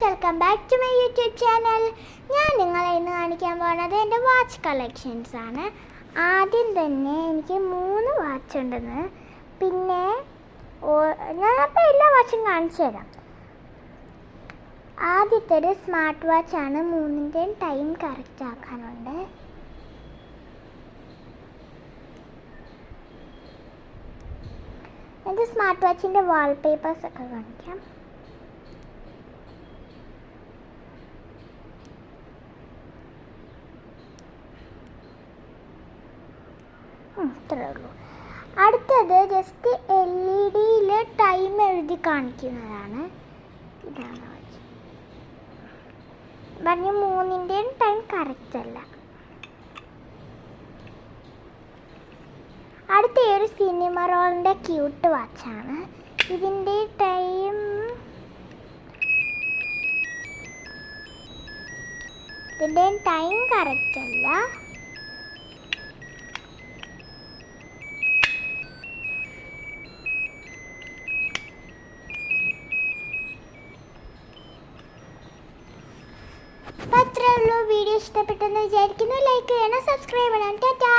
Welcome back to my YouTube channel. ഞാൻ നിങ്ങളെ ഇന്ന് കാണിക്കാൻ പോകുന്നത് എൻ്റെ വാച്ച് കളക്ഷൻസ് ആണ്. ആദ്യം തന്നെ എനിക്ക് 3 വാച്ച് ഉണ്ടെന്ന്, പിന്നെ ഞാനപ്പോൾ എല്ലാ വാച്ചും കാണിച്ചു തരാം. ആദ്യത്തെ സ്മാർട്ട് വാച്ചാണ്. 3ൻ്റെയും ടൈം കറക്റ്റ് ആക്കാനുണ്ട്. ഇത് സ്മാർട്ട് വാച്ചിൻ്റെ വാൾപേപ്പേഴ്സ് ഒക്കെ കാണിക്കാം. അത്രേ ഉള്ളൂ. അടുത്തത് ജസ്റ്റ് LED ടൈം എഴുതി കാണിക്കുന്നതാണ്. ഇതാണ് വാച്ച്. പറഞ്ഞ 3ൻ്റെയും ടൈം കറക്റ്റ് അല്ല. അടുത്ത ഒരു സിനിമ റോളിൻ്റെ ക്യൂട്ട് വാച്ചാണ്. ഇതിൻ്റെ ടൈം കറക്റ്റ് അല്ല. അപ്പോൾ അത്രേ ഉള്ളൂ. വീഡിയോ ഇഷ്ടപ്പെട്ടെന്ന് വിചാരിക്കുന്നു. ലൈക്ക് ചെയ്യണം, സബ്സ്ക്രൈബ് ചെയ്യണം. ടാറ്റാ.